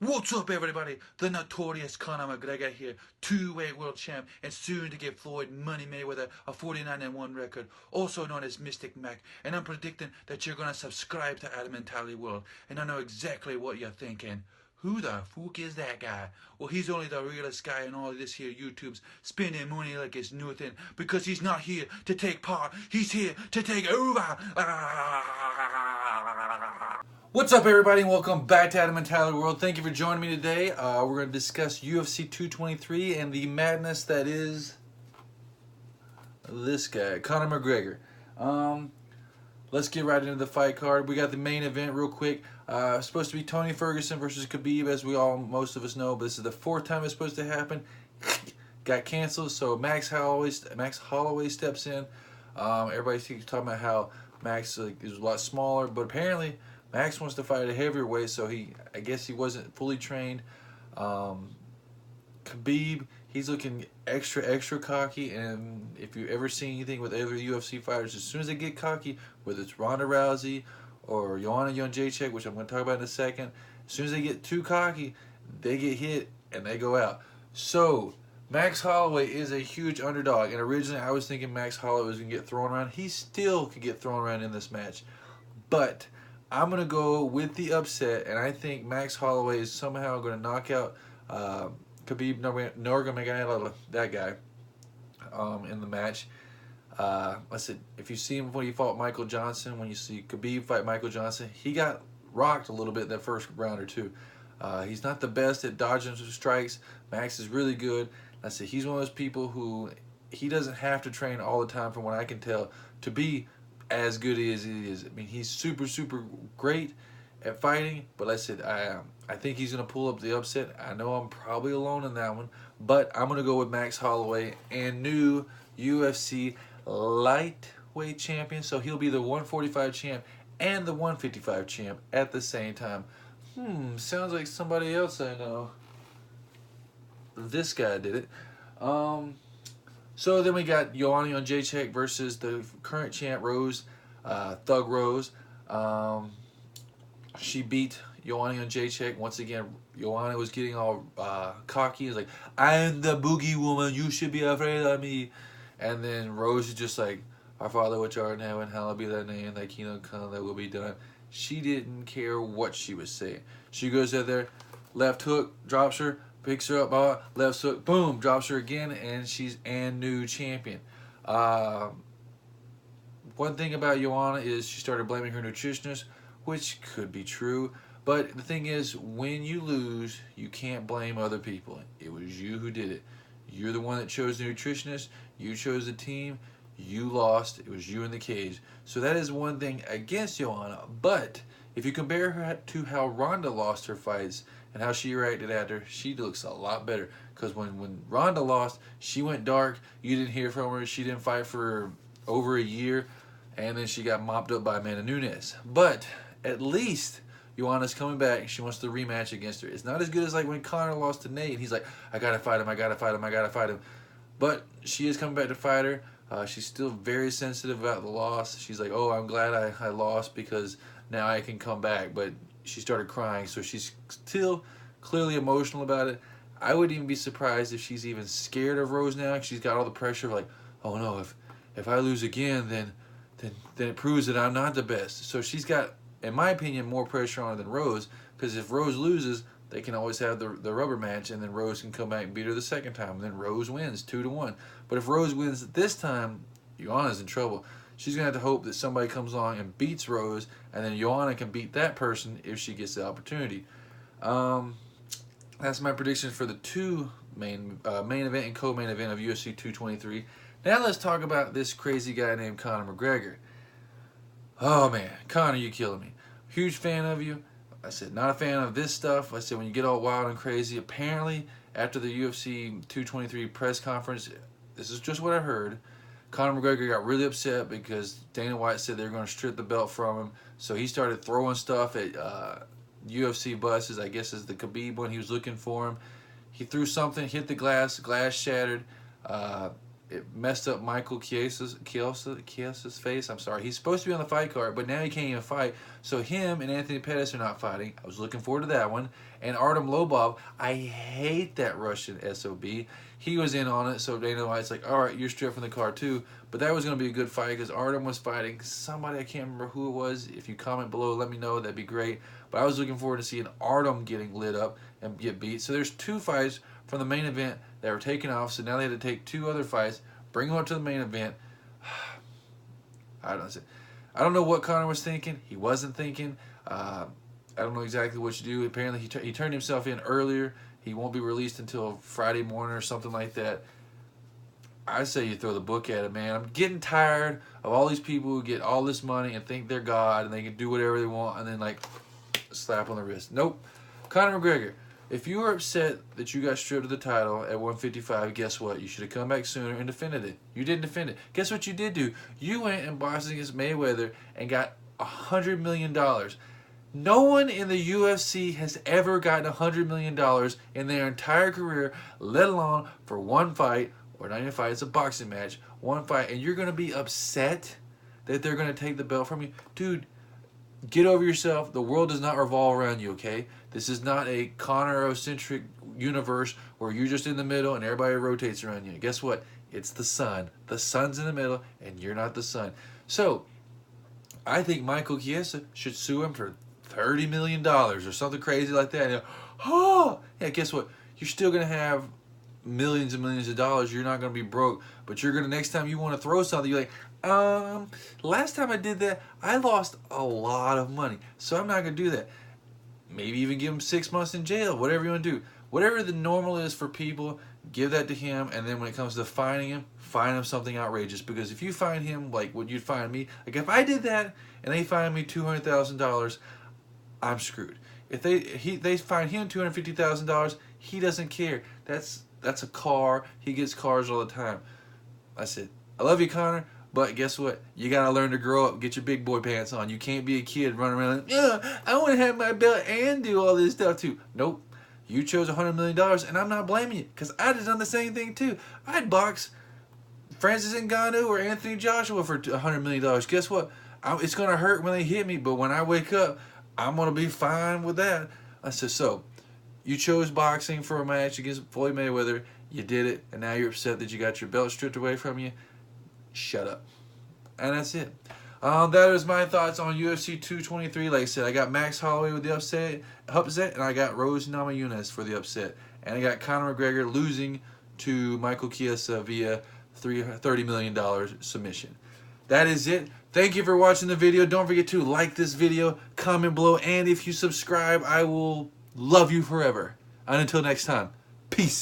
What's up, everybody? The notorious Conor McGregor here, two-weight world champ, and soon to give Floyd Money Mayweather a 49-1 record, also known as Mystic Mac. And I'm predicting that you're gonna subscribe to Adam Mentality World, and I know exactly what you're thinking. Who the fuck is that guy? Well, he's only the realest guy in all of this here YouTube's spending money like it's nothing, because he's not here to take part, he's here to take over. What's up, everybody, and welcome back to Adam Mentality World. Thank you for joining me today. We're going to discuss UFC 223 and the madness that is this guy, Conor McGregor. Let's get right into the fight card. We got the main event real quick. It's supposed to be Tony Ferguson versus Khabib, as most of us know, but this is the fourth time it's supposed to happen. Got canceled, so Max Holloway steps in. Everybody keeps talking about how Max is a lot smaller, but apparently Max wants to fight a heavier weight, so I guess he wasn't fully trained. Khabib, he's looking extra cocky, and if you ever see anything with other UFC fighters, as soon as they get cocky, whether it's Ronda Rousey or Joanna Jędrzejczyk, which I'm going to talk about in a second, as soon as they get too cocky, they get hit and they go out. So Max Holloway is a huge underdog, and originally I was thinking Max Holloway was going to get thrown around. He still could get thrown around in this match, but I'm going to go with the upset, and I think Max Holloway is somehow going to knock out Khabib Nurmagomedov, that guy, in the match. I said, if you see him when he fought Michael Johnson, when you see Khabib fight Michael Johnson, he got rocked a little bit in that first round or two. He's not the best at dodging strikes. Max is really good. I said, he's one of those people who he doesn't have to train all the time, from what I can tell, to be as good as he is. I mean, he's super great at fighting, but like I said, I think he's going to pull up the upset. I know I'm probably alone in that one, but I'm going to go with Max Holloway, and new UFC lightweight champion, so he'll be the 145 champ and the 155 champ at the same time. Sounds like somebody else I know. This guy did it. So then we got Joanna Jędrzejczyk versus the current champ, Rose, Thug Rose. She beat Joanna Jędrzejczyk. Once again, Joanna was getting all cocky. It's like, I'm the boogie woman, you should be afraid of me. And then Rose is just like, our Father which art in heaven, hallowed be thy name, thy kingdom come, thy will be done. She didn't care what she was saying. She goes out there, left hook, drops her, picks her up, left hook, boom, drops her again, and she's new champion. One thing about Joanna is she started blaming her nutritionist, which could be true. But the thing is, when you lose, you can't blame other people. It was you who did it. You're the one that chose the nutritionist. You chose the team. You lost. It was you in the cage. So that is one thing against Joanna. But if you compare her to how Ronda lost her fights and how she reacted after, she looks a lot better. Because when Ronda lost, she went dark. You didn't hear from her. She didn't fight for over a year. And then she got mopped up by Amanda Nunes. But at least Joanna's coming back. She wants the rematch against her. It's not as good as like when Conor lost to Nate. And he's like, I got to fight him. I got to fight him. I got to fight him. But she is coming back to fight her. She's still very sensitive about the loss. She's like, oh, I'm glad I lost because now I can come back. But she started crying, so she's still clearly emotional about it. I wouldn't even be surprised if she's even scared of Rose now. She's got all the pressure of like, oh no, if I lose again, then it proves that I'm not the best. So she's got, in my opinion, more pressure on her than Rose, because if Rose loses, they can always have the rubber match, and then Rose can come back and beat her the second time, and then Rose wins 2-1. But if Rose wins this time, Joanna's in trouble. She's going to have to hope that somebody comes along and beats Rose, and then Joanna can beat that person if she gets the opportunity. That's my predictions for the two main event and co-main event of UFC 223. Now let's talk about this crazy guy named Conor McGregor. Oh man, Conor, you killing me. Huge fan of you. I said, not a fan of this stuff. I said, when you get all wild and crazy, apparently after the UFC 223 press conference, this is just what I heard, Conor McGregor got really upset because Dana White said they were going to strip the belt from him. So he started throwing stuff at UFC buses, I guess is the Khabib one. He was looking for him. He threw something, hit the glass shattered. It messed up Michael Chiesa's face. I'm sorry. He's supposed to be on the fight card, but now he can't even fight. So him and Anthony Pettis are not fighting. I was looking forward to that one. And Artem Lobov, I hate that Russian SOB. He was in on it, so Dana White's like, all right, you're stripped from the card too. But that was going to be a good fight because Artem was fighting somebody, I can't remember who it was. If you comment below, let me know. That'd be great. But I was looking forward to seeing Artem getting lit up and get beat. So there's 2 fights from the main event that were taken off, so now they had to take 2 other fights, bring them up to the main event. I don't know what Conor was thinking. He wasn't thinking. I don't know exactly what to do. Apparently, he turned himself in earlier. He won't be released until Friday morning or something like that. I say you throw the book at it, man. I'm getting tired of all these people who get all this money and think they're God and they can do whatever they want and then, like, slap on the wrist. Nope. Conor McGregor, if you were upset that you got stripped of the title at 155, guess what? You should have come back sooner and defended it. You didn't defend it. Guess what you did do? You went and boxed against Mayweather and got $100 million. No one in the UFC has ever gotten $100 million in their entire career, let alone for one fight, or not even a fight, it's a boxing match, one fight, and you're going to be upset that they're going to take the belt from you? Dude, get over yourself. The world does not revolve around you, okay? This is not a Conor-centric universe where you're just in the middle and everybody rotates around you. Guess what? It's the sun. The sun's in the middle, and you're not the sun. So, I think Michael Chiesa should sue him for $30 million or something crazy like that. And oh, yeah, guess what? You're still going to have millions and millions of dollars. You're not going to be broke, but you're going to, next time you want to throw something, you're like, last time I did that, I lost a lot of money, so I'm not going to do that. Maybe even give him 6 months in jail, whatever you want to do. Whatever the normal is for people, give that to him, and then when it comes to fining him, fine him something outrageous. Because if you fine him like what you'd fine me, like if I did that and they fined me $200,000, I'm screwed. If they fine him $250,000, he doesn't care. That's a car. He gets cars all the time. I said, I love you, Conor, but guess what? You gotta learn to grow up. Get your big boy pants on. You can't be a kid running around like, yeah, I want to have my belt and do all this stuff too. Nope. You chose $100 million, and I'm not blaming you, because I'd have done the same thing too. I'd box Francis Ngannou or Anthony Joshua for $100 million. Guess what? It's going to hurt when they hit me, but when I wake up, I'm going to be fine with that. I said, so, you chose boxing for a match against Floyd Mayweather. You did it, and now you're upset that you got your belt stripped away from you. Shut up. And that's it. That is my thoughts on UFC 223. Like I said, I got Max Holloway with the upset, and I got Rose Namajunas for the upset. And I got Conor McGregor losing to Michael Chiesa via $30 million submission. That is it. Thank you for watching the video. Don't forget to like this video, comment below, and if you subscribe, I will love you forever. And until next time, peace.